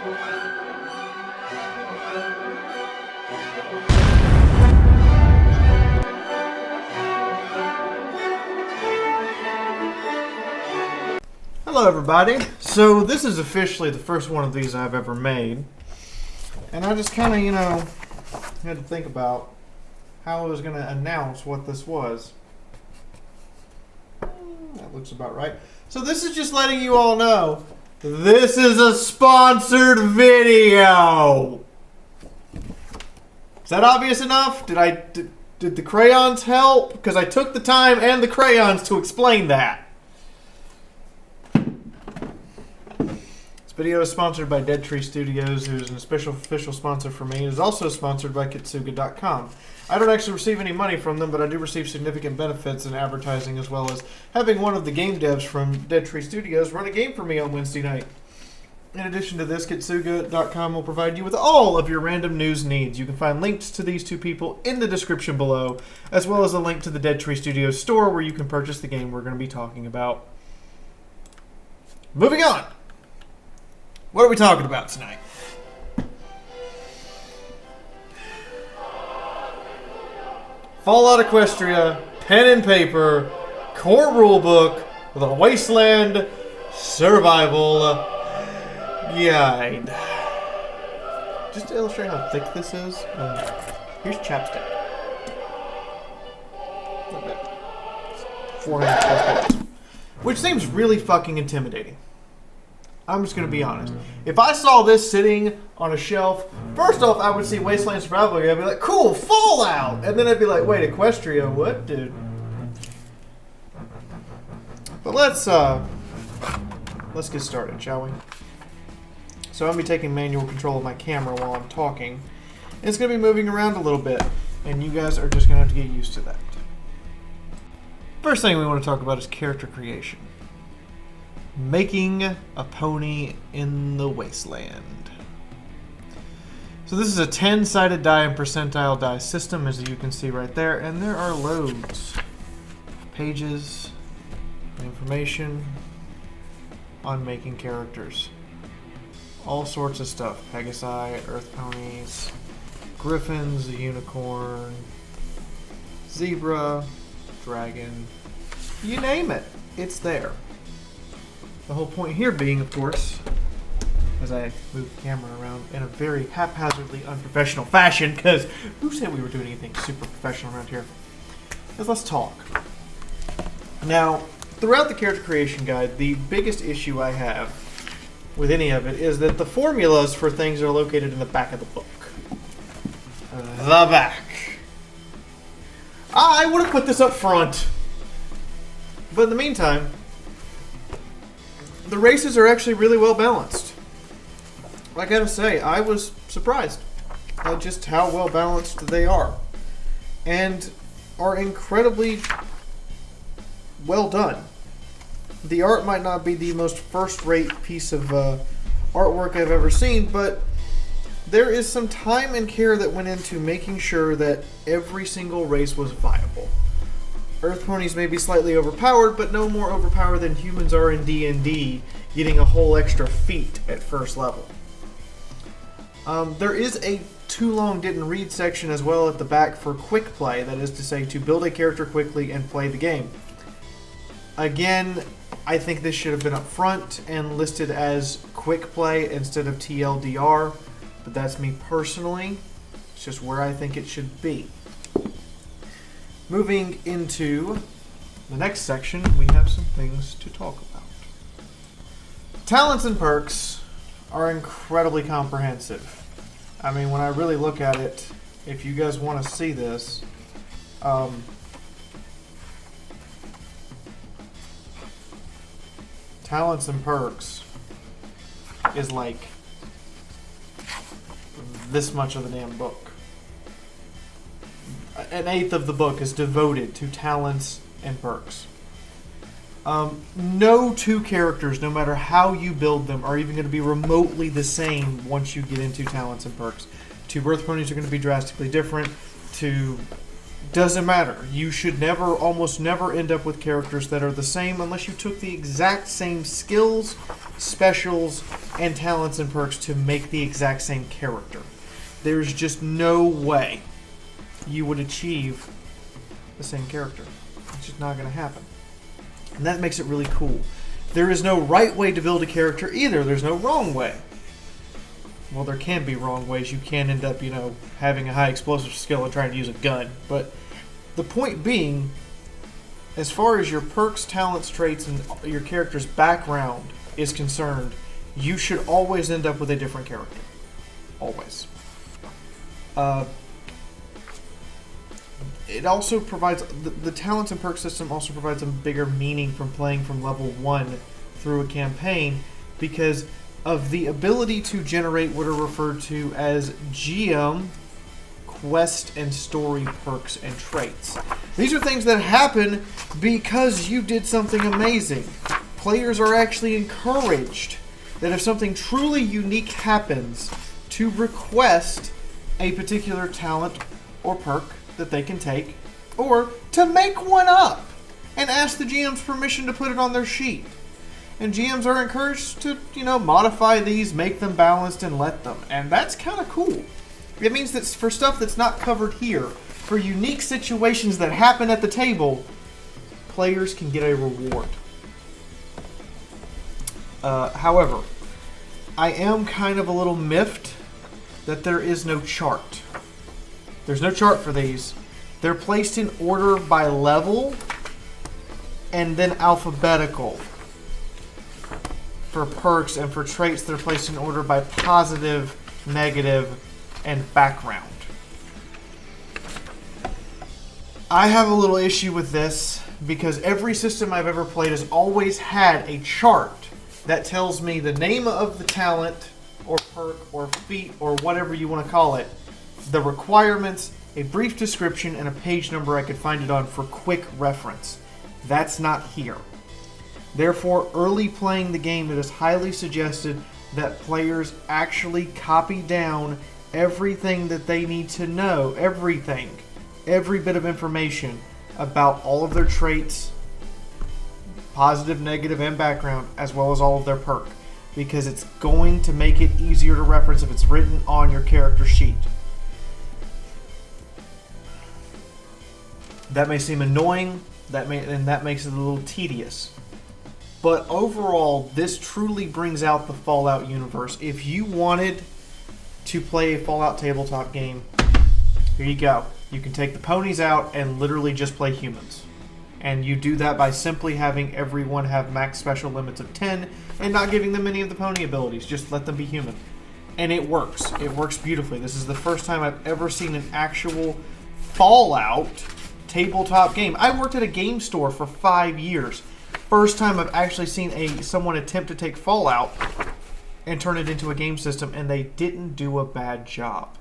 Hello everybody. So this is officially the first one of these I've ever made. And I just kind of, had to think about how I was going to announce what this was. That looks about right. So this is just letting you all know, this is a sponsored video. Is that obvious enough? Did the crayons help? Because I took the time and the crayons to explain that. This video is sponsored by Dead Tree Studios, who's an official sponsor for me. It is also sponsored by Kitsuga.com. I don't actually receive any money from them, but I do receive significant benefits in advertising, as well as having one of the game devs from Dead Tree Studios run a game for me on Wednesday night. In addition to this, Kitsuga.com will provide you with all of your random news needs. You can find links to these two people in the description below, as well as a link to the Dead Tree Studios store where you can purchase the game we're going to be talking about. Moving on! What are we talking about tonight? Fallout Equestria, pen and paper, core rulebook, with a Wasteland survival guide. Just to illustrate how thick this is, here's chapstick. Look at that. 400 plus pages. Which seems really fucking intimidating. I'm just going to be honest. If I saw this sitting on a shelf, first off, I would see Wasteland Survival Guide. I'd be like, cool, Fallout! And then I'd be like, wait, Equestria, what, dude? But let's get started, shall we? So I'm going to be taking manual control of my camera while I'm talking. And it's going to be moving around a little bit, and you guys are just going to have to get used to that. First thing we want to talk about is character creation. Making a pony in the Wasteland. So this is a 10-sided die and percentile die system, as you can see right there, and there are loads of pages, information on making characters. All sorts of stuff. Pegasi, earth ponies, griffins, a unicorn, zebra, dragon, you name it, it's there. The whole point here being, of course, as I move the camera around in a very haphazardly unprofessional fashion, because who said we were doing anything super professional around here? Is let's talk. Now, throughout the character creation guide, the biggest issue I have with any of it is that the formulas for things are located in the back of the book. The back. I would have put this up front. But in the meantime, the races are actually really well balanced. I gotta say, I was surprised at just how well balanced they are. And are incredibly well done. The art might not be the most first-rate piece of artwork I've ever seen, but there is some time and care that went into making sure that every single race was viable. Earth ponies may be slightly overpowered, but no more overpowered than humans are in D&D, getting a whole extra feat at first level. There is a too long didn't read section as well at the back for quick play, that is to say, to build a character quickly and play the game. Again, I think this should have been up front and listed as quick play instead of TLDR, but that's me personally. It's just where I think it should be. Moving into the next section, we have some things to talk about. Talents and perks are incredibly comprehensive. I mean, when I really look at it, if you guys want to see this, talents and perks is like this much of the damn book. An eighth of the book is devoted to talents and perks. No two characters, no matter how you build them, are even going to be remotely the same once you get into talents and perks. Two birth ponies are going to be drastically different. Two Doesn't matter. You should almost never end up with characters that are the same unless you took the exact same skills, specials, and talents and perks to make the exact same character. There's just no way you would achieve the same character. It's just not going to happen. And that makes it really cool. There is no right way to build a character either. There's no wrong way. Well, there can be wrong ways. You can end up, having a high explosive skill and trying to use a gun. But the point being, as far as your perks, talents, traits, and your character's background is concerned, you should always end up with a different character. Always. It also provides, the talents and perk system also provides a bigger meaning from playing from level 1 through a campaign because of the ability to generate what are referred to as GM, quest, and story perks and traits. These are things that happen because you did something amazing. Players are actually encouraged that if something truly unique happens, to request a particular talent or perk that they can take, or to make one up and ask the GM's permission to put it on their sheet. And GMs are encouraged to, modify these, make them balanced, and let them. And that's kind of cool. It means that for stuff that's not covered here, for unique situations that happen at the table, players can get a reward. However, I am kind of a little miffed that there is no chart. There's no chart for these. They're placed in order by level and then alphabetical. For perks and for traits, they're placed in order by positive, negative, and background. I have a little issue with this because every system I've ever played has always had a chart that tells me the name of the talent or perk or feat or whatever you want to call it, the requirements, a brief description, and a page number I could find it on for quick reference. That's not here. Therefore, early playing the game, it is highly suggested that players actually copy down everything that they need to know, everything, every bit of information about all of their traits, positive, negative, and background, as well as all of their perk, because it's going to make it easier to reference if it's written on your character sheet. That may seem annoying, and that makes it a little tedious. But overall, this truly brings out the Fallout universe. If you wanted to play a Fallout tabletop game, here you go. You can take the ponies out and literally just play humans. And you do that by simply having everyone have max special limits of 10 and not giving them any of the pony abilities. Just let them be human. And it works. It works beautifully. This is the first time I've ever seen an actual Fallout tabletop game. I worked at a game store for 5 years. First time I've actually seen someone attempt to take Fallout and turn it into a game system, and they didn't do a bad job.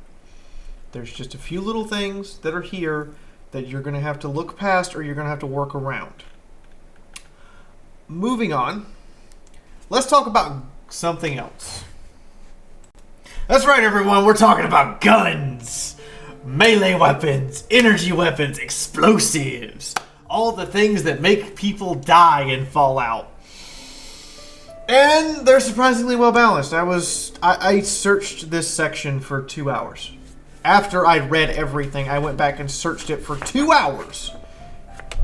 There's just a few little things that are here that you're going to have to look past or you're going to have to work around. Moving on, let's talk about something else. That's right, everyone, we're talking about guns, melee weapons, energy weapons, explosives, all the things that make people die in Fallout. And they're surprisingly well balanced. I searched this section for 2 hours. After I read everything, I went back and searched it for 2 hours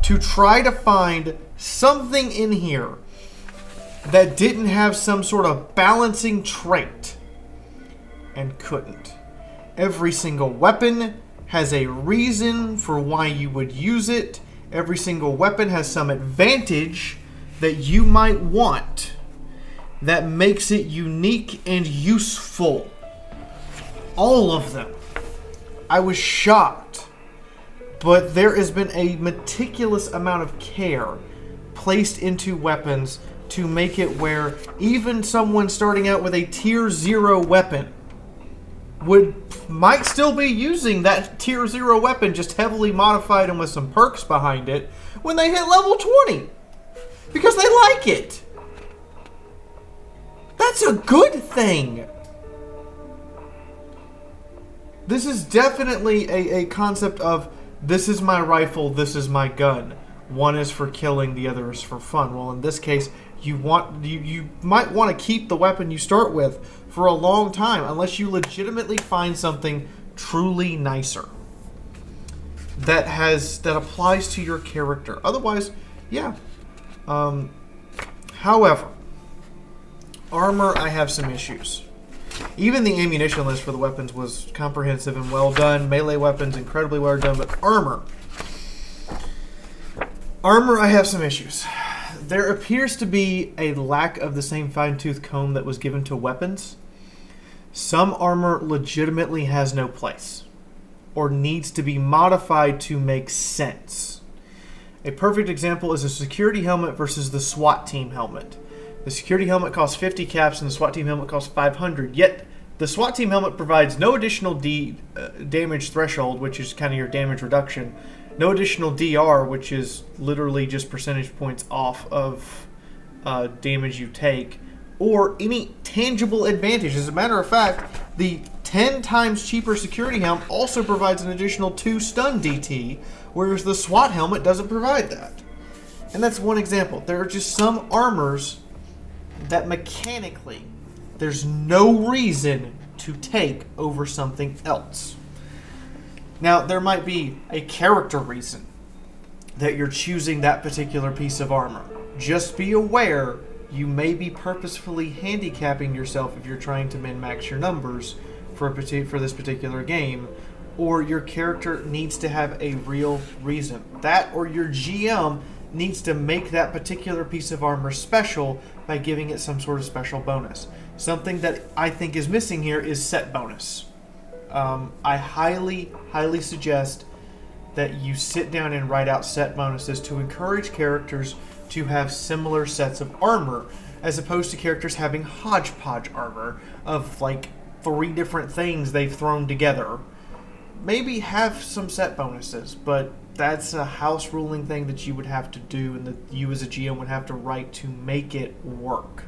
to try to find something in here that didn't have some sort of balancing trait, and couldn't. Every single weapon has a reason for why you would use it. Every single weapon has some advantage that you might want that makes it unique and useful. All of them. I was shocked, but there has been a meticulous amount of care placed into weapons to make it where even someone starting out with a tier 0 weapon might still be using that tier 0 weapon, just heavily modified and with some perks behind it, when they hit level 20. Because they like it. That's a good thing. This is definitely a concept of this is my rifle, this is my gun. One is for killing, the other is for fun. Well, in this case, you might want to keep the weapon you start with for a long time, unless you legitimately find something truly nicer that applies to your character. Otherwise, yeah. However, armor, I have some issues. Even the ammunition list for the weapons was comprehensive and well done. Melee weapons, incredibly well done. But armor, I have some issues. There appears to be a lack of the same fine-tooth comb that was given to weapons. Some armor legitimately has no place or needs to be modified to make sense. A perfect example is a security helmet versus the SWAT team helmet. The security helmet costs 50 caps and the SWAT team helmet costs 500. Yet the SWAT team helmet provides no additional damage threshold, which is kind of your damage reduction. No additional DR, which is literally just percentage points off of damage you take, or any tangible advantage. As a matter of fact, the 10 times cheaper security helmet also provides an additional 2 stun DT, whereas the SWAT helmet doesn't provide that. And that's one example. There are just some armors that mechanically there's no reason to take over something else. Now, there might be a character reason that you're choosing that particular piece of armor. Just be aware you may be purposefully handicapping yourself if you're trying to min-max your numbers for this particular game, or your character needs to have a real reason. That or your GM needs to make that particular piece of armor special by giving it some sort of special bonus. Something that I think is missing here is set bonus. I highly suggest that you sit down and write out set bonuses to encourage characters to have similar sets of armor, as opposed to characters having hodgepodge armor of like 3 different things they've thrown together. Maybe have some set bonuses, but that's a house ruling thing that you would have to do and that you as a GM would have to write to make it work.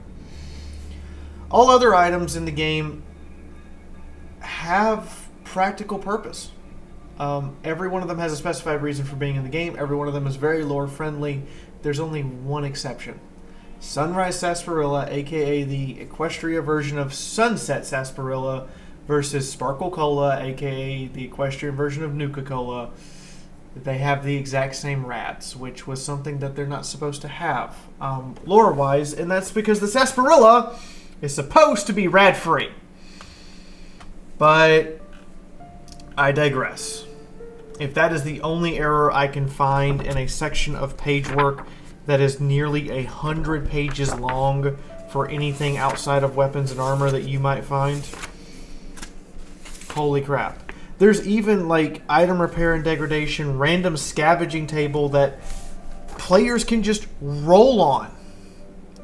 All other items in the game have practical purpose. Every one of them has a specified reason for being in the game. Every one of them is very lore friendly. There's only one exception. Sunrise Sarsaparilla, aka the Equestria version of Sunset Sarsaparilla, versus Sparkle Cola, aka the equestrian version of Nuka-Cola. They have the exact same rats, which was something that they're not supposed to have, lore-wise, and that's because the Sarsaparilla is supposed to be rat-free. But I digress. If that is the only error I can find in a section of page work that is nearly 100 pages long for anything outside of weapons and armor that you might find, holy crap. There's even like item repair and degradation, random scavenging table that players can just roll on.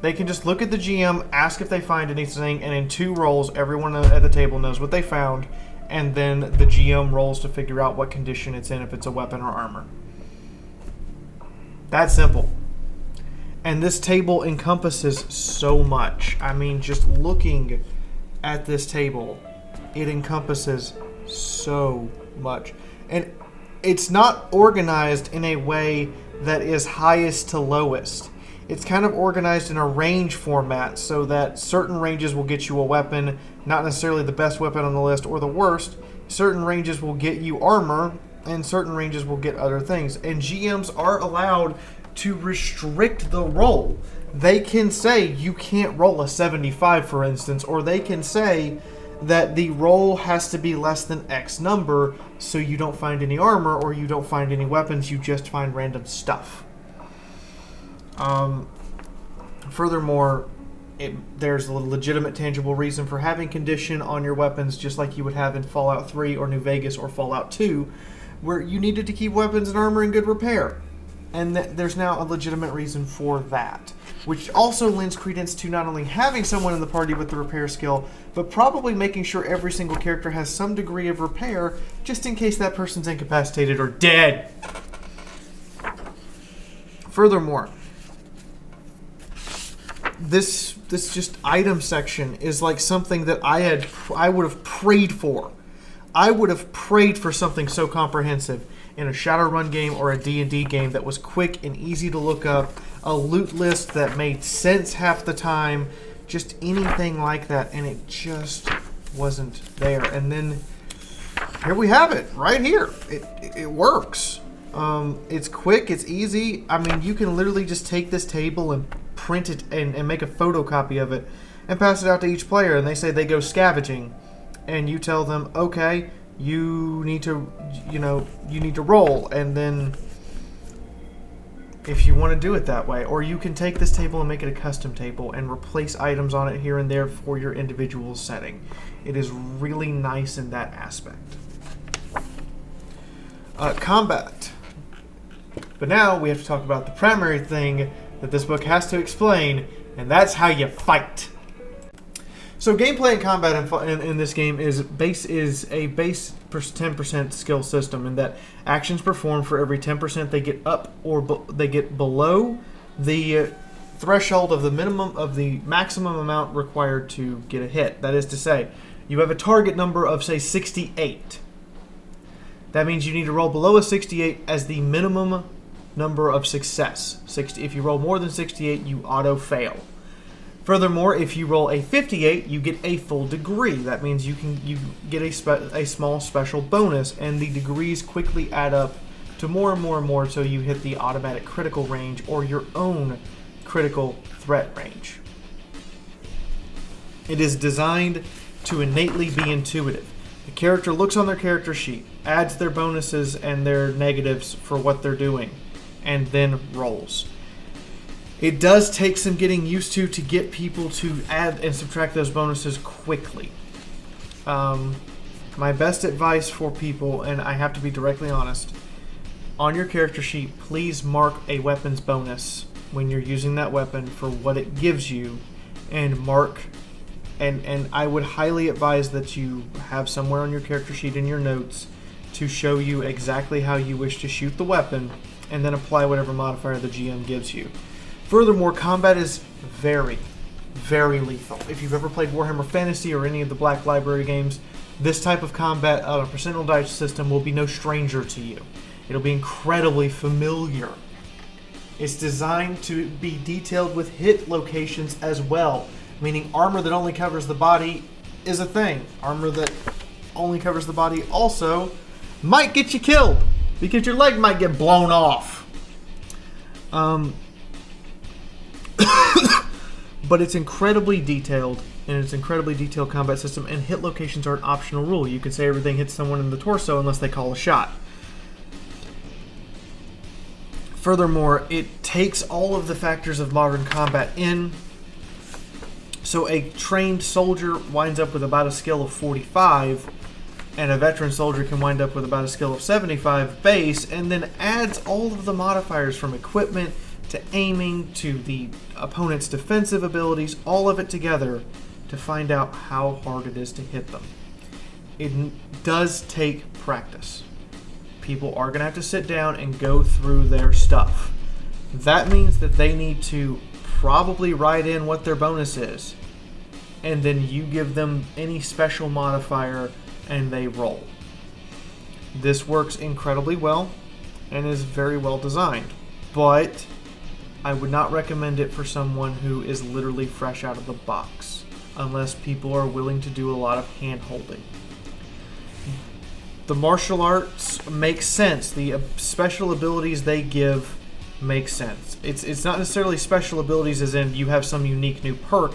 They can just look at the GM, ask if they find anything, and in 2 rolls, everyone at the table knows what they found, and then the GM rolls to figure out what condition it's in, if it's a weapon or armor. That's simple. And this table encompasses so much. I mean, just looking at this table, it encompasses so much. And it's not organized in a way that is highest to lowest. It's kind of organized in a range format so that certain ranges will get you a weapon, not necessarily the best weapon on the list or the worst. Certain ranges will get you armor, and certain ranges will get other things. And GMs are allowed to restrict the roll. They can say you can't roll a 75, for instance, or they can say that the roll has to be less than X number so you don't find any armor or you don't find any weapons, you just find random stuff. Furthermore, there's a legitimate tangible reason for having condition on your weapons, just like you would have in Fallout 3 or New Vegas or Fallout 2, where you needed to keep weapons and armor in good repair. And there's now a legitimate reason for that, which also lends credence to not only having someone in the party with the repair skill, but probably making sure every single character has some degree of repair, just in case that person's incapacitated or dead. Furthermore, this just item section is like something that I would have prayed for. I would have prayed for something so comprehensive. in a Shadowrun game or a D&D game that was quick and easy to look up, a loot list that made sense half the time, just anything like that, and it just wasn't there. And then here we have it, right here. It works. It's quick, it's easy. I mean, you can literally just take this table and print it and make a photocopy of it and pass it out to each player, and they say they go scavenging, and you tell them, okay, you need to roll, and then if you want to do it that way, or you can take this table and make it a custom table and replace items on it here and there for your individual setting. It is really nice in that aspect. Combat. But now we have to talk about the primary thing that this book has to explain, and that's how you fight. So gameplay and combat in this game is a base 10% skill system, in that actions performed for every 10% they get up or they get below the threshold of the maximum amount required to get a hit. That is to say, you have a target number of, say, 68. That means you need to roll below a 68 as the minimum number of success. If you roll more than 68, you auto fail. Furthermore, if you roll a 58, you get a full degree. That means you get a small special bonus, and the degrees quickly add up to more and more and more until you hit the automatic critical range or your own critical threat range. It is designed to innately be intuitive. The character looks on their character sheet, adds their bonuses and their negatives for what they're doing, and then rolls. It does take some getting used to get people to add and subtract those bonuses quickly. My best advice for people, and I have to be directly honest, on your character sheet, please mark a weapons bonus when you're using that weapon for what it gives you, and I would highly advise that you have somewhere on your character sheet in your notes to show you exactly how you wish to shoot the weapon, and then apply whatever modifier the GM gives you. Furthermore, combat is very, very lethal. If you've ever played Warhammer Fantasy or any of the Black Library games, this type of combat on a percentile dice system will be no stranger to you. It'll be incredibly familiar. It's designed to be detailed with hit locations as well, meaning armor that only covers the body is a thing. Armor that only covers the body also might get you killed, because your leg might get blown off. But it's incredibly detailed, and it's an incredibly detailed combat system, and hit locations are an optional rule. You can say everything hits someone in the torso unless they call a shot. Furthermore, it takes all of the factors of modern combat in. So a trained soldier winds up with about a skill of 45, and a veteran soldier can wind up with about a skill of 75 base, and then adds all of the modifiers from equipment to aiming to the opponent's defensive abilities, all of it together to find out how hard it is to hit them. It does take practice. People are going to have to sit down and go through their stuff. That means that they need to probably write in what their bonus is, and then you give them any special modifier and they roll. This works incredibly well and is very well designed, but I would not recommend it for someone who is literally fresh out of the box, unless people are willing to do a lot of hand-holding. The martial arts make sense. The special abilities they give make sense. It's not necessarily special abilities as in you have some unique new perk,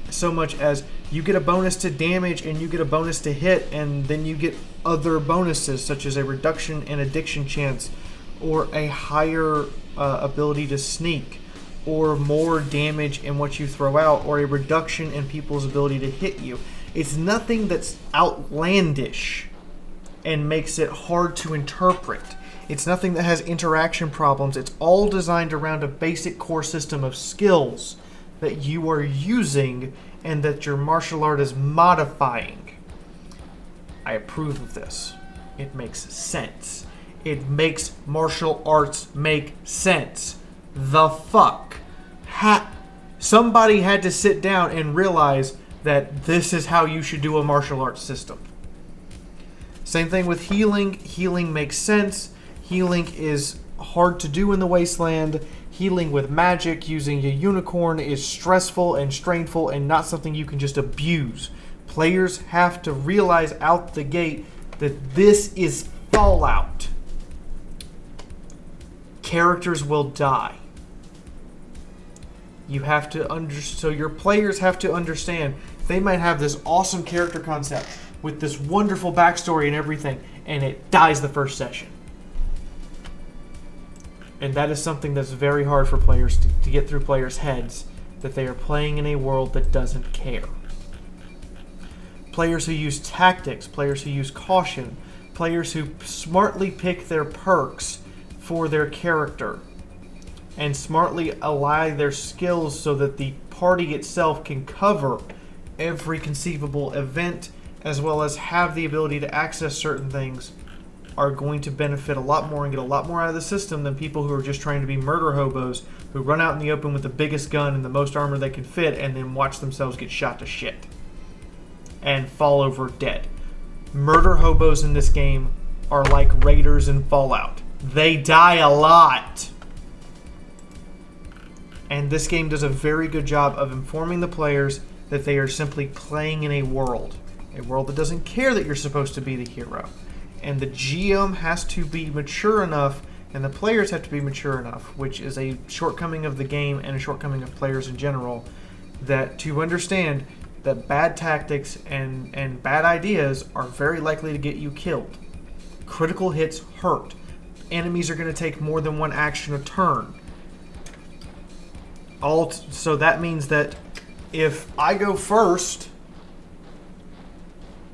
so much as you get a bonus to damage and you get a bonus to hit, and then you get other bonuses such as a reduction in addiction chance, or a higher ability to sneak, or more damage in what you throw out, or a reduction in people's ability to hit you. It's nothing that's outlandish and makes it hard to interpret. It's nothing that has interaction problems. It's all designed around a basic core system of skills that you are using and that your martial art is modifying. I approve of this. It makes sense. It makes martial arts make sense. The fuck? Somebody had to sit down and realize that this is how you should do a martial arts system. Same thing with healing. Healing makes sense. Healing is hard to do in the Wasteland. Healing with magic using a unicorn is stressful and strainful and not something you can just abuse. Players have to realize out the gate that this is Fallout. Characters will die. You have to so your players have to understand they might have this awesome character concept with this wonderful backstory and everything, and it dies the first session. And that is something that's very hard for players to get through players' heads, that they are playing in a world that doesn't care. Players who use tactics, players who use caution, players who smartly pick their perks for their character and smartly ally their skills so that the party itself can cover every conceivable event as well as have the ability to access certain things are going to benefit a lot more and get a lot more out of the system than people who are just trying to be murder hobos who run out in the open with the biggest gun and the most armor they can fit and then watch themselves get shot to shit and fall over dead. Murder hobos in this game are like raiders in Fallout. They die a lot. And this game does a very good job of informing the players that they are simply playing in a world that doesn't care that you're supposed to be the hero. And the GM has to be mature enough, and the players have to be mature enough, which is a shortcoming of the game and a shortcoming of players in general, that to understand that bad tactics and bad ideas are very likely to get you killed. Critical hits hurt. Enemies are going to take more than one action a turn. So that means that if I go first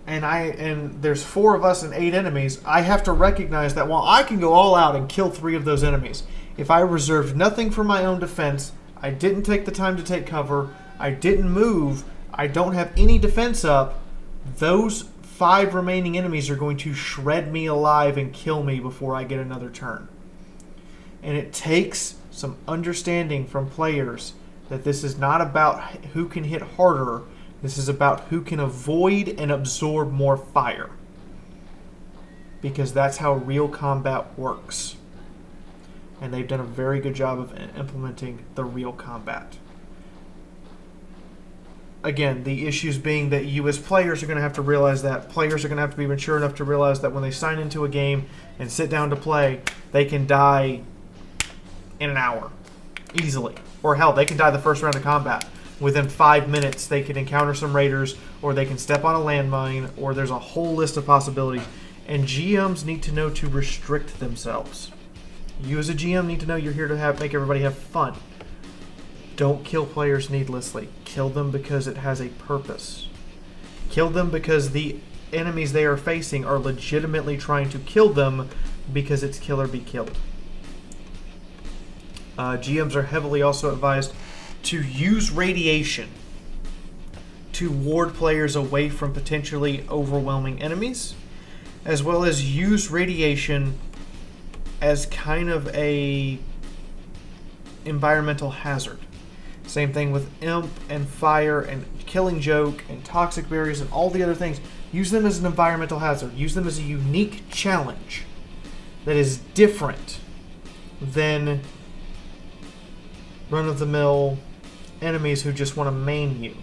and there's 4 of us and 8 enemies, I have to recognize that while I can go all out and kill 3 of those enemies, if I reserved nothing for my own defense, I didn't take the time to take cover, I didn't move, I don't have any defense up, those 5 remaining enemies are going to shred me alive and kill me before I get another turn. And it takes some understanding from players that this is not about who can hit harder. This is about who can avoid and absorb more fire. Because that's how real combat works. And they've done a very good job of implementing the real combat. Again, the issues being that you as players are going to have to realize that. Players are going to have to be mature enough to realize that when they sign into a game and sit down to play, they can die in an hour. Easily. Or hell, they can die the first round of combat. Within 5 minutes, they can encounter some raiders, or they can step on a landmine, or there's a whole list of possibilities. And GMs need to know to restrict themselves. You as a GM need to know you're here to make everybody have fun. Don't kill players needlessly. Kill them because it has a purpose. Kill them because the enemies they are facing are legitimately trying to kill them because it's kill or be killed. GMs are heavily also advised to use radiation to ward players away from potentially overwhelming enemies, as well as use radiation as kind of a environmental hazard. Same thing with imp and fire and killing joke and toxic berries and all the other things. Use them as an environmental hazard. Use them as a unique challenge that is different than run-of-the-mill enemies who just want to maim you.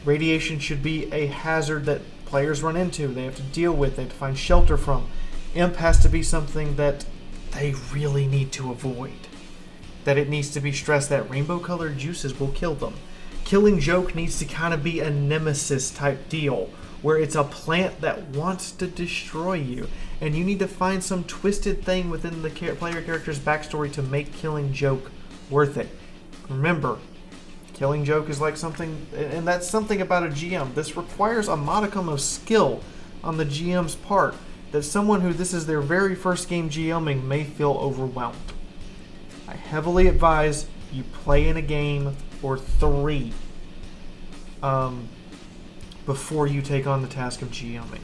Radiation should be a hazard that players run into. They have to deal with. They have to find shelter from. Imp has to be something that they really need to avoid. That it needs to be stressed that rainbow-colored juices will kill them. Killing joke needs to kind of be a nemesis type deal, where it's a plant that wants to destroy you, and you need to find some twisted thing within the player character's backstory to make killing joke worth it. Remember, killing joke is like something, and that's something about a GM. This requires a modicum of skill on the GM's part, that someone who this is their very first game GMing may feel overwhelmed. I heavily advise you play in a game or 3 before you take on the task of GMing.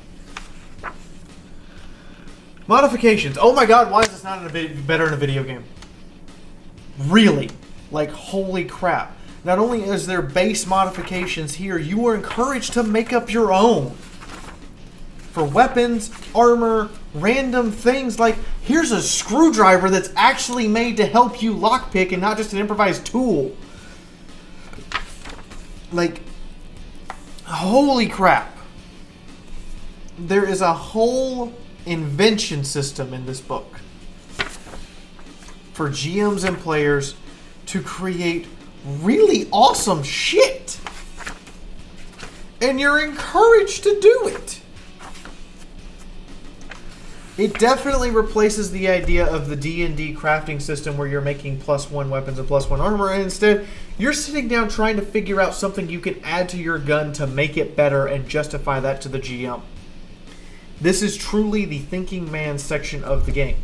Modifications. Oh my god, why is this not better in a video game? Really? Like, holy crap. Not only is there base modifications here, you are encouraged to make up your own. For weapons, armor, random things like, here's a screwdriver that's actually made to help you lockpick and not just an improvised tool. Like, holy crap. There is a whole invention system in this book for GMs and players to create really awesome shit. And you're encouraged to do it. It definitely replaces the idea of the D&D crafting system where you're making +1 weapons and +1 armor, and instead you're sitting down trying to figure out something you can add to your gun to make it better and justify that to the GM. This is truly the thinking man section of the game.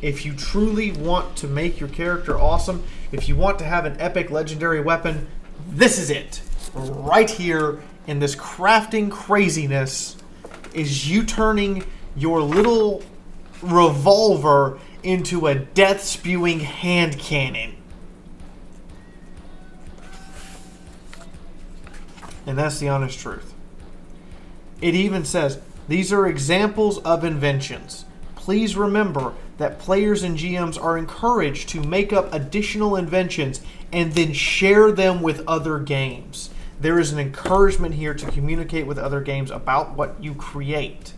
If you truly want to make your character awesome, if you want to have an epic legendary weapon, this is it. Right here in this crafting craziness is you turning your little revolver into a death-spewing hand cannon. And that's the honest truth. It even says, these are examples of inventions. Please remember that players and GMs are encouraged to make up additional inventions and then share them with other games. There is an encouragement here to communicate with other games about what you create,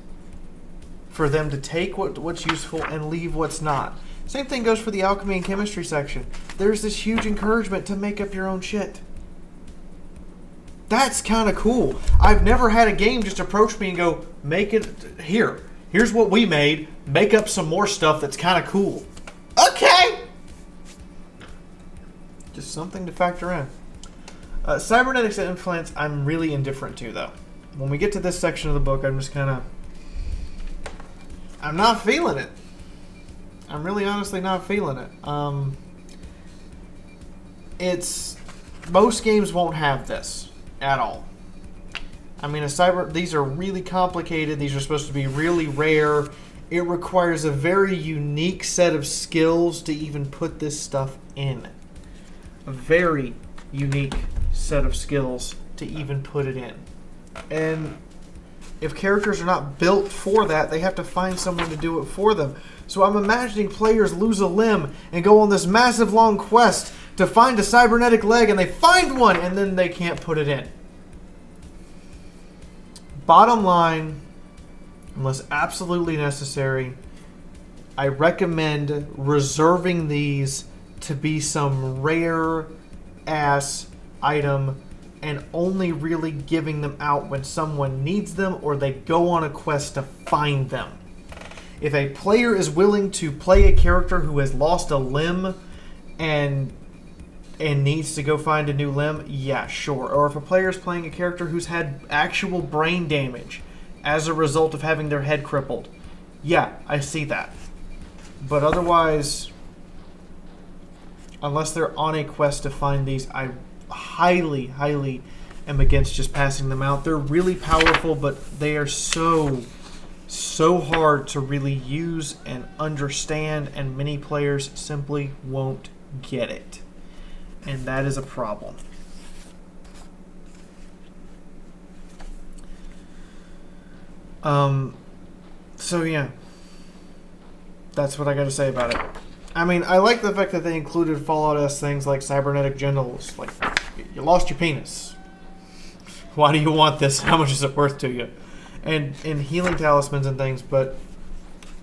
for them to take what's useful and leave what's not. Same thing goes for the alchemy and chemistry section. There's this huge encouragement to make up your own shit. That's kind of cool. I've never had a game just approach me and go, make it here. Here's what we made. Make up some more stuff that's kind of cool. Okay. Just something to factor in. Cybernetics and implants, I'm really indifferent to, though. When we get to this section of the book, I'm just kind of... I'm not feeling it. I'm really honestly not feeling it. Most games won't have this at all. I mean, these are really complicated. These are supposed to be really rare. It requires a very unique set of skills to even put this stuff in. A very unique set of skills to even put it in. And if characters are not built for that, they have to find someone to do it for them. So I'm imagining players lose a limb and go on this massive long quest to find a cybernetic leg, and they find one, and then they can't put it in. Bottom line, unless absolutely necessary, I recommend reserving these to be some rare-ass item and only really giving them out when someone needs them or they go on a quest to find them. If a player is willing to play a character who has lost a limb and needs to go find a new limb, yeah, sure. Or if a player is playing a character who's had actual brain damage as a result of having their head crippled, yeah, I see that. But otherwise, unless they're on a quest to find these, I highly am against just passing them out. They're really powerful, but they are so hard to really use and understand, and many players simply won't get it. And that is a problem. So yeah, that's what I got to say about it. I mean, I like the fact that they included Fallout-esque things like cybernetic genitals. Like, you lost your penis. Why do you want this? How much is it worth to you? And healing talismans and things, but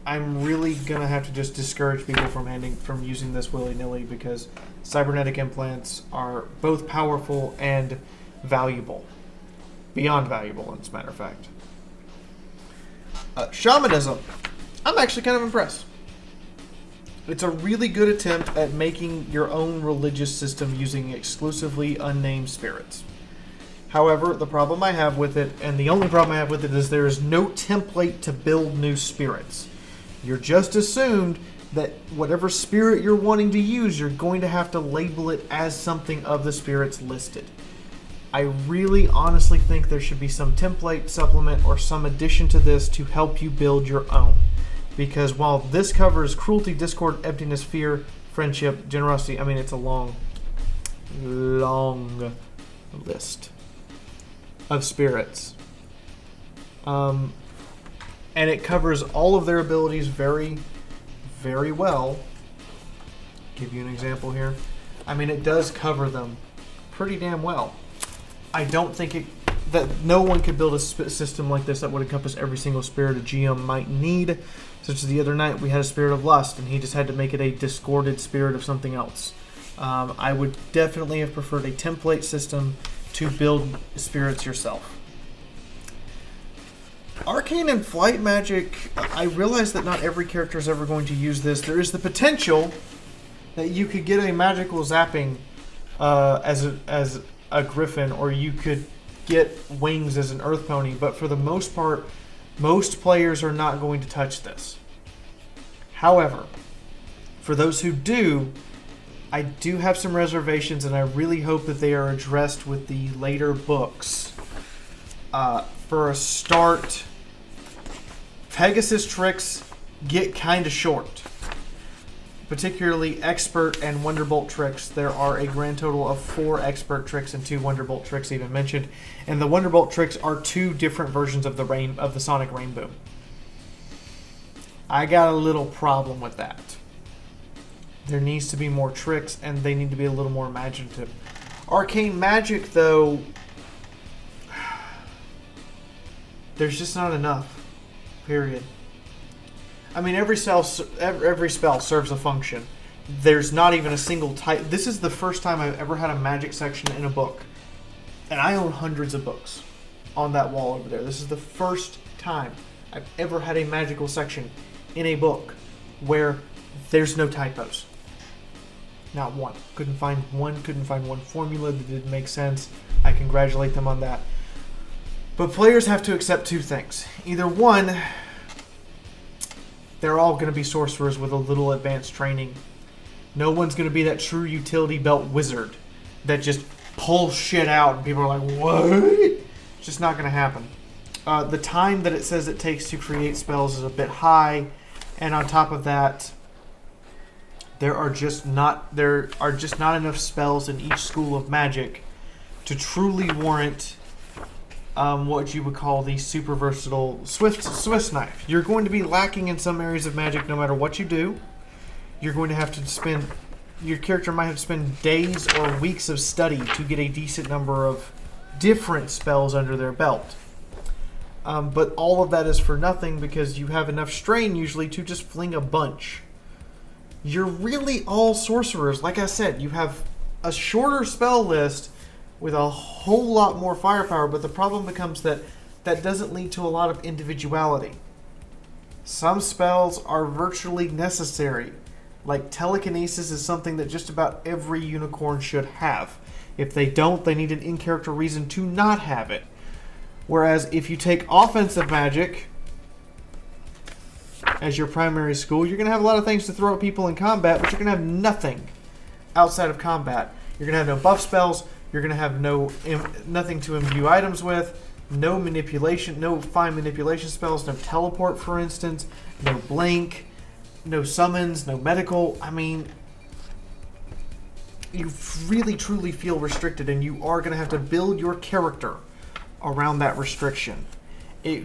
I'm really going to have to just discourage people from using this willy-nilly, because cybernetic implants are both powerful and valuable. Beyond valuable, as a matter of fact. Shamanism. I'm actually kind of impressed. It's a really good attempt at making your own religious system using exclusively unnamed spirits. However, the problem I have with it, and the only problem I have with it, is there is no template to build new spirits. You're just assumed that whatever spirit you're wanting to use, you're going to have to label it as something of the spirits listed. I really honestly think there should be some template, supplement, or some addition to this to help you build your own. Because while this covers cruelty, discord, emptiness, fear, friendship, generosity, I mean, it's a long list of spirits. And it covers all of their abilities very, very well. Give you an example here. I mean, it does cover them pretty damn well. I don't think that no one could build a system like this that would encompass every single spirit a GM might need. Such as the other night, we had a Spirit of Lust, and he just had to make it a discorded spirit of something else. I would definitely have preferred a template system to build spirits yourself. Arcane and Flight Magic, I realize that not every character is ever going to use this. There is the potential that you could get a magical zapping as a griffin, or you could get wings as an earth pony, but for the most part, most players are not going to touch this. However, for those who do, I do have some reservations, and I really hope that they are addressed with the later books. For a start, Pegasus tricks get kind of short. Particularly Expert and Wonderbolt tricks. There are a grand total of 4 Expert tricks and 2 Wonderbolt tricks even mentioned. And the Wonderbolt tricks are 2 different versions of the Sonic Rainbow. I got a little problem with that. There needs to be more tricks, and they need to be a little more imaginative. Arcane Magic, though, there's just not enough. Period. I mean, every spell serves a function. There's not even a single type. This is the first time I've ever had a magic section in a book. And I own hundreds of books on that wall over there. This is the first time I've ever had a magical section in a book where there's no typos. Not one. Couldn't find one formula that didn't make sense. I congratulate them on that. But players have to accept 2 things. Either one, they're all going to be sorcerers with a little advanced training. No one's going to be that true utility belt wizard that just pulls shit out and people are like, what? It's just not going to happen. The time that it says it takes to create spells is a bit high, and on top of that, there are just not enough spells in each school of magic to truly warrant what you would call the super versatile Swiss knife. You're going to be lacking in some areas of magic no matter what you do. You're going to have to spend... Your character might have to spend days or weeks of study to get a decent number of different spells under their belt. But all of that is for nothing because you have enough strain usually to just fling a bunch. You're really all sorcerers. Like I said, you have a shorter spell list with a whole lot more firepower, but the problem becomes that doesn't lead to a lot of individuality. Some spells are virtually necessary. Like telekinesis is something that just about every unicorn should have. If they don't, they need an in-character reason to not have it. Whereas if you take offensive magic as your primary school, you're going to have a lot of things to throw at people in combat, but you're going to have nothing outside of combat. You're going to have no buff spells. You're going to have nothing to imbue items with, no manipulation, no fine manipulation spells, no teleport, for instance, no blink, no summons, no medical. I mean, you really truly feel restricted, and you are going to have to build your character around that restriction. It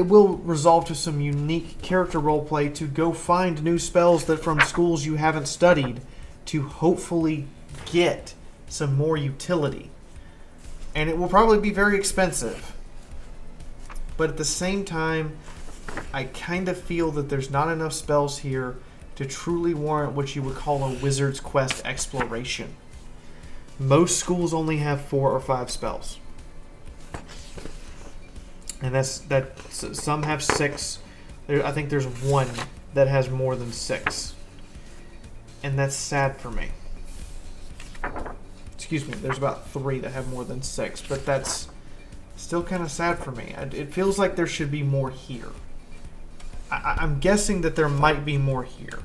will resolve to some unique character roleplay to go find new spells that from schools you haven't studied to hopefully get some more utility. And it will probably be very expensive. But at the same time, I kind of feel that there's not enough spells here to truly warrant what you would call a Wizard's Quest exploration. Most schools only have 4 or 5 spells. And some have 6. I think there's 1 that has more than 6. And that's sad for me. Excuse me, there's about 3 that have more than 6, but that's still kind of sad for me. It feels like there should be more here. I'm guessing that there might be more here,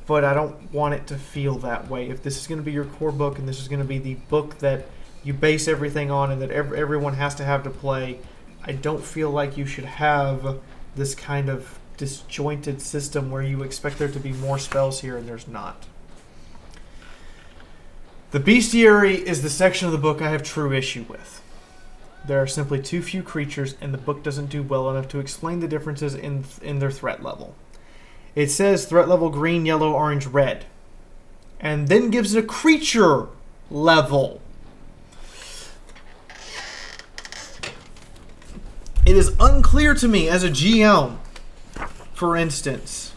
but I don't want it to feel that way. If this is going to be your core book and this is going to be the book that you base everything on and that everyone has to have to play, I don't feel like you should have this kind of disjointed system where you expect there to be more spells here and there's not. The Bestiary is the section of the book I have true issue with. There are simply too few creatures, and the book doesn't do well enough to explain the differences in their threat level. It says threat level green, yellow, orange, red, and then gives it a creature level. It is unclear to me as a GM, for instance,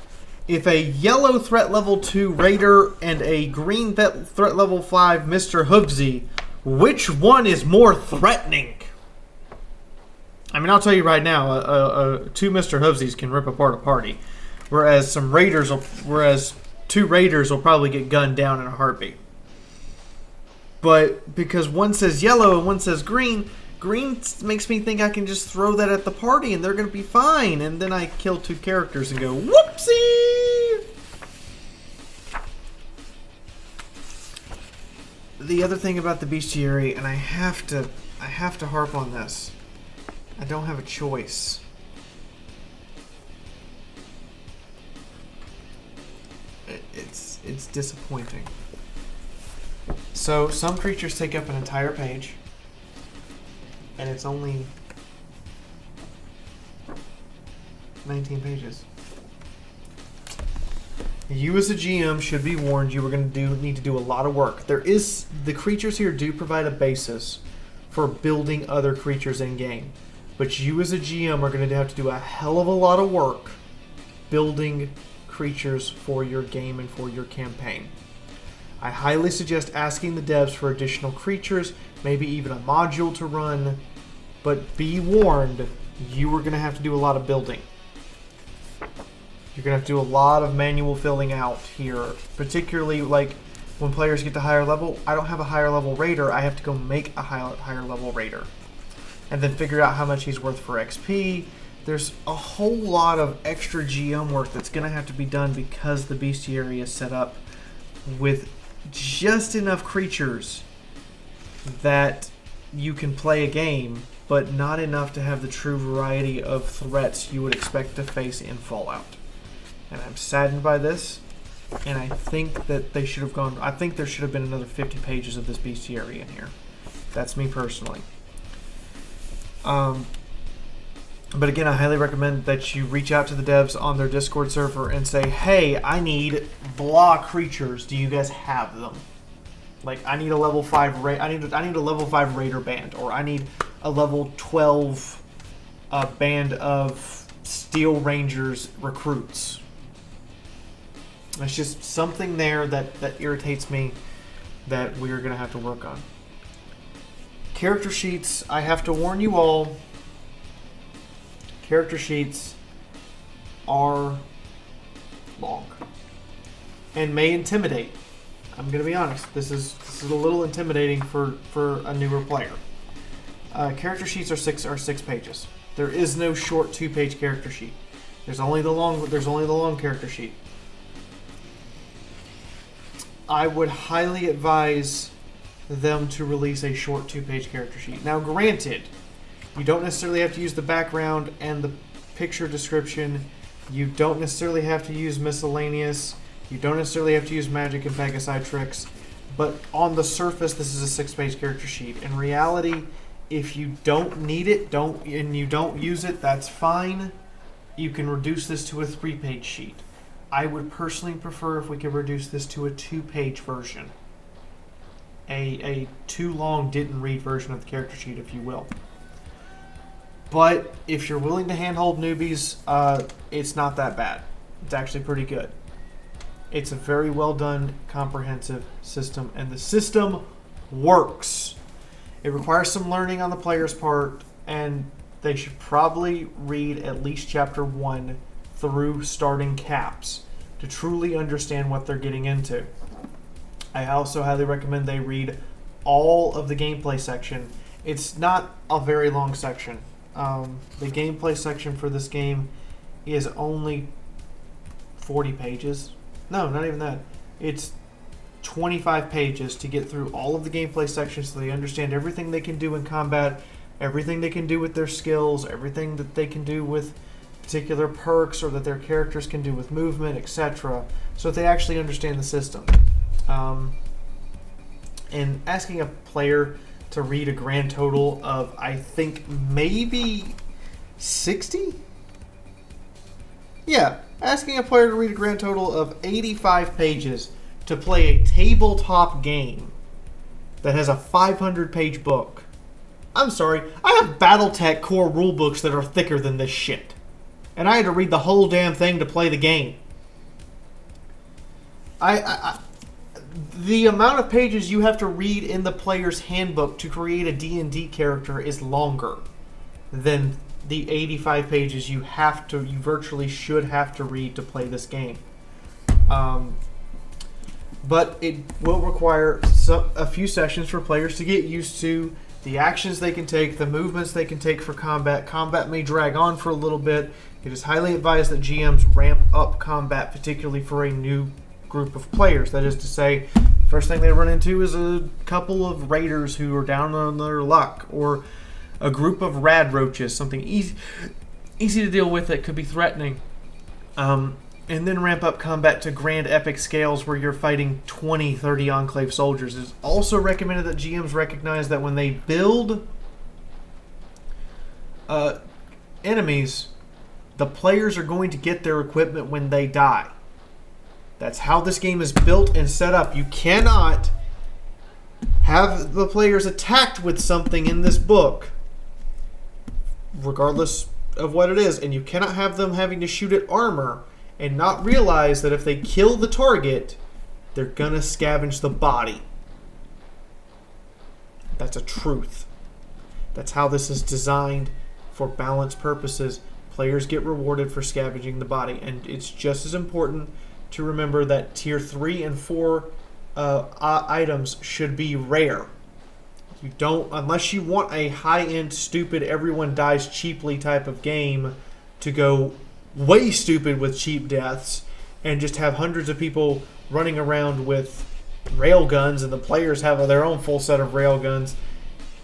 if a yellow threat level 2 Raider and a green threat level 5 Mr. Hoovesy, which one is more threatening? I mean, I'll tell you right now, two Mr. Hoovesies can rip apart a party, whereas two Raiders will probably get gunned down in a heartbeat. But because one says yellow and one says green, green makes me think I can just throw that at the party and they're going to be fine. And then I kill two characters and go, whoopsie! The other thing about the Bestiary, and I have to harp on this, I don't have a choice. It's disappointing. So some creatures take up an entire page, and it's only 19 pages. You as a GM should be warned you are going to need to do a lot of work. The creatures here do provide a basis for building other creatures in game, but you as a GM are going to have to do a hell of a lot of work building creatures for your game and for your campaign. I highly suggest asking the devs for additional creatures, maybe even a module to run, but be warned, you are going to have to do a lot of building. You're going to have to do a lot of manual filling out here, particularly like when players get to higher level. I don't have a higher level Raider, I have to go make a higher level Raider and then figure out how much he's worth for XP. There's a whole lot of extra GM work that's going to have to be done because the Bestiary is set up with just enough creatures that you can play a game, but not enough to have the true variety of threats you would expect to face in Fallout. And I'm saddened by this, and I think that they should have gone. I think there should have been another 50 pages of this Bestiary in here. That's me personally. But again, I highly recommend that you reach out to the devs on their Discord server and say, hey, I need blah creatures. Do you guys have them? Like, I need a level 5 I need a level 5 Raider band, or I need a level 12 band of Steel Rangers recruits. It's just something there that irritates me that we're going to have to work on. Character sheets, I have to warn you all, character sheets are long and may intimidate. I'm going to be honest. This is a little intimidating for a newer player. Character sheets are six pages. There is no short 2-page character sheet. There's only the long character sheet. I would highly advise them to release a short 2-page character sheet. Now, granted, you don't necessarily have to use the background and the picture description. You don't necessarily have to use miscellaneous. You don't necessarily have to use magic and Pegasi tricks. But on the surface, this is a 6-page character sheet. In reality, if you don't need it, and you don't use it, that's fine. You can reduce this to a 3-page sheet. I would personally prefer if we could reduce this to a 2-page version. A too long didn't read version of the character sheet, if you will. But if you're willing to handhold newbies, it's not that bad. It's actually pretty good. It's a very well done, comprehensive system, and the system works. It requires some learning on the player's part, and they should probably read at least chapter 1 through starting caps to truly understand what they're getting into. I also highly recommend they read all of the gameplay section. It's not a very long section. The gameplay section for this game is only 40 pages. No, not even that. It's 25 pages to get through all of the gameplay sections so they understand everything they can do in combat, everything they can do with their skills, everything that they can do with particular perks or that their characters can do with movement, etc. So that they actually understand the system. And asking a player to read a grand total of, I think, maybe 60? Yeah, asking a player to read a grand total of 85 pages to play a tabletop game that has a 500-page book. I'm sorry, I have BattleTech core rulebooks that are thicker than this shit. And I had to read the whole damn thing to play the game. The amount of pages you have to read in the player's handbook to create a D&D character is longer than the 85 pages you virtually should have to read to play this game. But it will require a few sessions for players to get used to the actions they can take, the movements they can take for combat. Combat may drag on for a little bit. It is highly advised that GMs ramp up combat, particularly for a new group of players. That is to say, first thing they run into is a couple of raiders who are down on their luck, or a group of rad roaches, something easy to deal with that could be threatening. And then ramp up combat to grand epic scales where you're fighting 20, 30 Enclave soldiers. It's also recommended that GMs recognize that when they build enemies, the players are going to get their equipment when they die. That's how this game is built and set up. You cannot have the players attacked with something in this book, regardless of what it is, and you cannot have them having to shoot at armor and not realize that if they kill the target, they're gonna scavenge the body. That's a truth. That's how this is designed for balance purposes. Players get rewarded for scavenging the body, and it's just as important to remember that tier 3 and 4 items should be rare. You don't, unless you want a high-end, stupid, everyone dies cheaply type of game to go way stupid with cheap deaths and just have hundreds of people running around with rail guns and the players have their own full set of rail guns.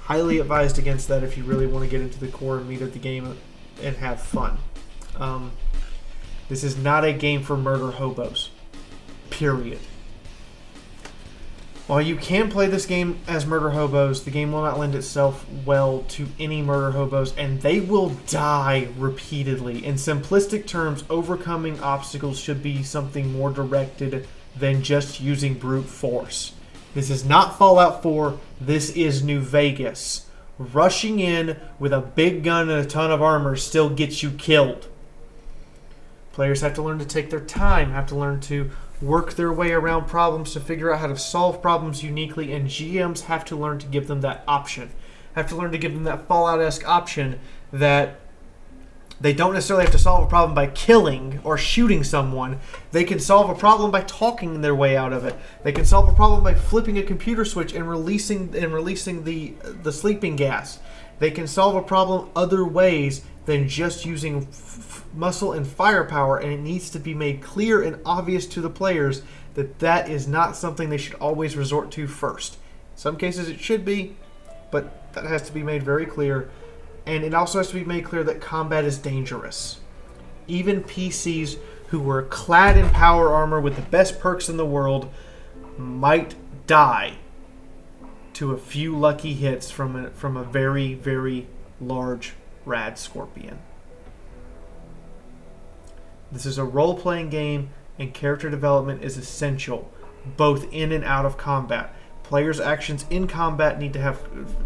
Highly advised against that if you really want to get into the core and meat of the game and have fun. This is not a game for murder hobos. Period. While you can play this game as murder hobos, the game will not lend itself well to any murder hobos, and they will die repeatedly. In simplistic terms, overcoming obstacles should be something more directed than just using brute force. This is not Fallout 4, this is New Vegas. Rushing in with a big gun and a ton of armor still gets you killed. Players have to learn to take their time, have to learn to work their way around problems to figure out how to solve problems uniquely, and GMs have to learn to give them that option. Have to learn to give them that Fallout-esque option that they don't necessarily have to solve a problem by killing or shooting someone. They can solve a problem by talking their way out of it. They can solve a problem by flipping a computer switch and releasing the sleeping gas. They can solve a problem other ways than just using muscle and firepower, and it needs to be made clear and obvious to the players that that is not something they should always resort to first. In some cases it should be, but that has to be made very clear. And it also has to be made clear that combat is dangerous. Even PCs who were clad in power armor with the best perks in the world might die to a few lucky hits from a very, very large rad scorpion. This is a role-playing game, and character development is essential, both in and out of combat. Players' actions in combat need to have,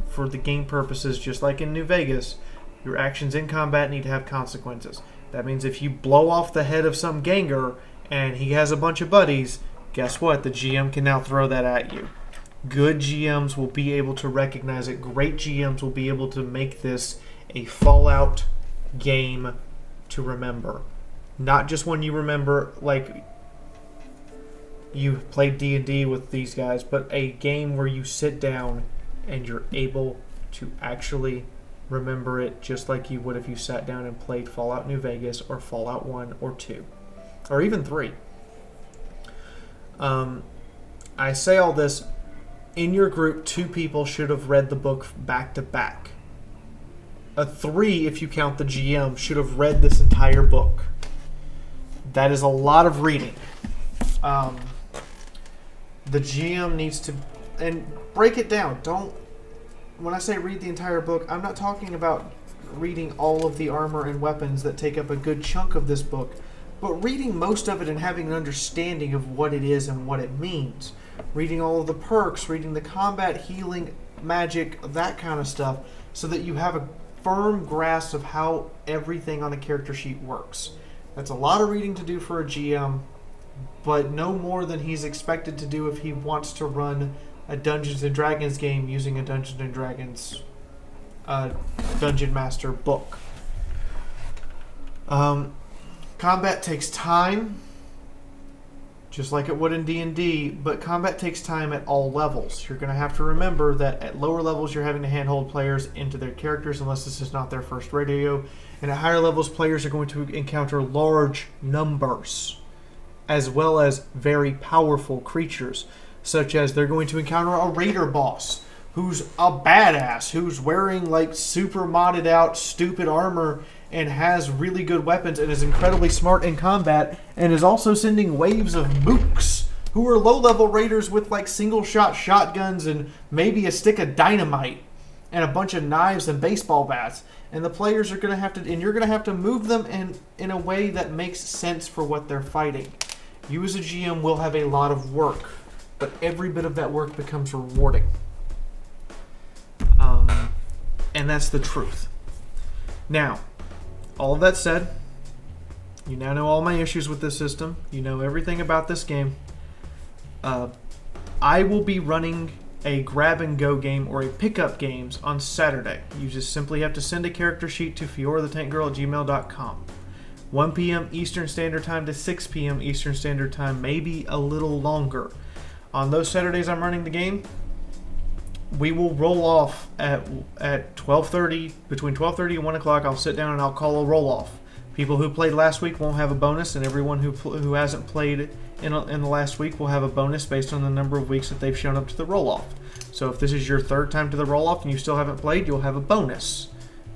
for the game purposes, just like in New Vegas, your actions in combat need to have consequences. That means if you blow off the head of some ganger and he has a bunch of buddies, guess what? The GM can now throw that at you. Good GMs will be able to recognize it. Great GMs will be able to make this a Fallout game to remember. Not just when you remember, like, you played D&D with these guys, but a game where you sit down and you're able to actually remember it just like you would if you sat down and played Fallout New Vegas or Fallout 1 or 2 or even 3. I say all this, in your group 2 people should have read the book back to back. A 3, if you count the GM, should have read this entire book. That is a lot of reading. The GM needs to, and break it down. Don't when I say read the entire book, I'm not talking about reading all of the armor and weapons that take up a good chunk of this book, but reading most of it and having an understanding of what it is and what it means. Reading all of the perks, reading the combat, healing, magic, that kind of stuff, so that you have a firm grasp of how everything on a character sheet works. That's a lot of reading to do for a GM, but no more than he's expected to do if he wants to run a Dungeons & Dragons game using a Dungeons & Dragons Dungeon Master book. Combat takes time, just like it would in D&D, but combat takes time at all levels. You're going to have to remember that at lower levels you're having to handhold players into their characters unless this is not their first rodeo, and at higher levels players are going to encounter large numbers as well as very powerful creatures, such as they're going to encounter a raider boss who's a badass, who's wearing like super modded out stupid armor and has really good weapons and is incredibly smart in combat, and is also sending waves of mooks who are low-level raiders with like single-shot shotguns and maybe a stick of dynamite and a bunch of knives and baseball bats. And the players are going to have to, and you're going to have to move them in a way that makes sense for what they're fighting. You as a GM will have a lot of work, but every bit of that work becomes rewarding. And that's the truth. Now, all of that said, you now know all my issues with this system. You know everything about this game. I will be running a grab-and-go game or a pickup games on Saturday. You just simply have to send a character sheet to fiaurathetankgirl@gmail.com. 1 p.m. Eastern Standard Time to 6 p.m. Eastern Standard Time, maybe a little longer. On those Saturdays I'm running the game, we will roll off at 12:30, between 12:30 and 1 o'clock. I'll sit down and I'll call a roll off. People who played last week won't have a bonus, and everyone who hasn't played in the last week will have a bonus based on the number of weeks that they've shown up to the roll off. So if this is your third time to the roll off and you still haven't played, you'll have a bonus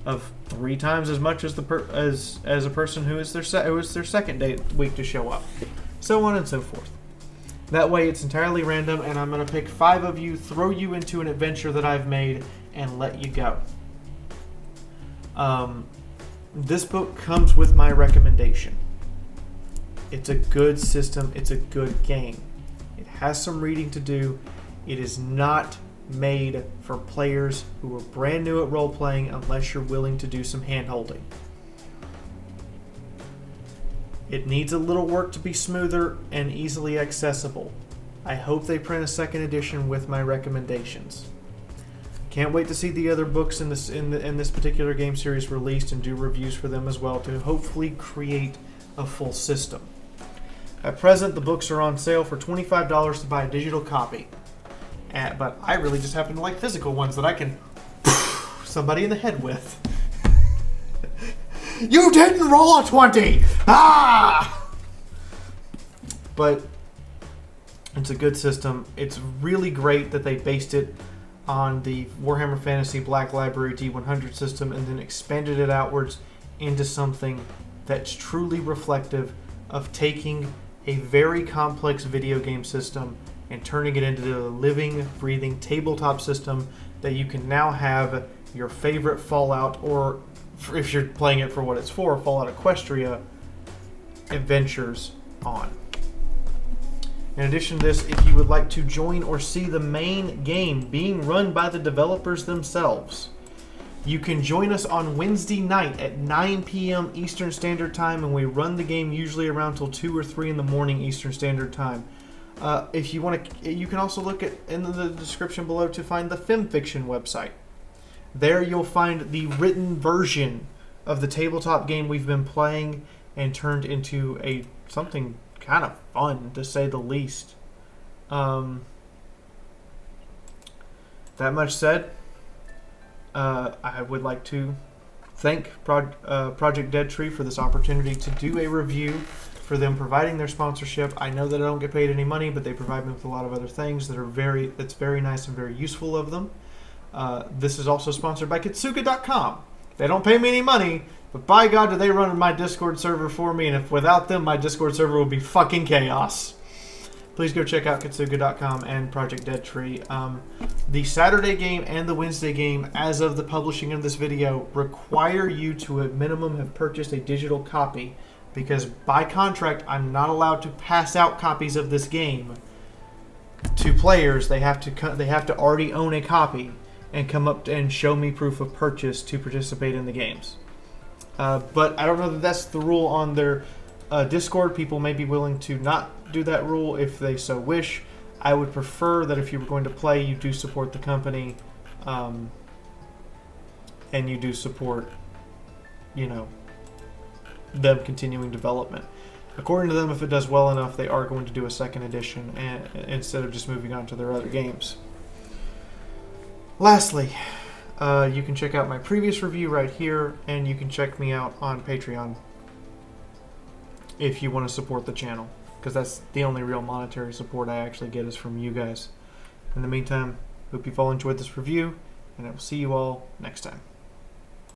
of 3 times as much as as a person who is their second week to show up, so on and so forth. That way it's entirely random, and I'm going to pick 5 of you, throw you into an adventure that I've made, and let you go. This book comes with my recommendation. It's a good system. It's a good game. It has some reading to do. It is not made for players who are brand new at role-playing unless you're willing to do some hand-holding. It needs a little work to be smoother and easily accessible. I hope they print a second edition with my recommendations. Can't wait to see the other books in this particular game series released and do reviews for them as well to hopefully create a full system. At present, the books are on sale for $25 to buy a digital copy. But I really just happen to like physical ones that I can somebody in the head with. You didn't roll a 20! Ah! But it's a good system. It's really great that they based it on the Warhammer Fantasy Black Library D100 system and then expanded it outwards into something that's truly reflective of taking a very complex video game system and turning it into a living, breathing tabletop system that you can now have your favorite Fallout, or if you're playing it for what it's for, Fallout Equestria adventures on. In addition to this, if you would like to join or see the main game being run by the developers themselves, you can join us on Wednesday night at 9 p.m. Eastern Standard Time, and we run the game usually around till 2 or 3 in the morning Eastern Standard Time. If you want to, you can also look in the description below to find the FemFiction website. There you'll find the written version of the tabletop game we've been playing and turned into something kind of fun, to say the least. That much said, I would like to thank Project Dead Tree for this opportunity to do a review, for them providing their sponsorship. I know that I don't get paid any money, but they provide me with a lot of other things that's very nice and very useful of them. This is also sponsored by Kitsuka.com. They don't pay me any money, but by God, do they run my Discord server for me, and if without them, my Discord server would be fucking chaos. please go check out Kitsuga.com and Project Dead Tree. The Saturday game and the Wednesday game, as of the publishing of this video, require you to at minimum have purchased a digital copy, because by contract I'm not allowed to pass out copies of this game to players. They have to already own a copy and come up and show me proof of purchase to participate in the games. But I don't know that that's the rule on their Discord. People may be willing to not do that rule if they so wish. I would prefer that if you were going to play, you do support the company, and you do support, you know, them continuing development. According to them, if it does well enough, they are going to do a second edition instead of just moving on to their other games. Lastly, you can check out my previous review right here, and you can check me out on Patreon if you want to support the channel, because that's the only real monetary support I actually get is from you guys. In the meantime, hope you've all enjoyed this review, and I will see you all next time.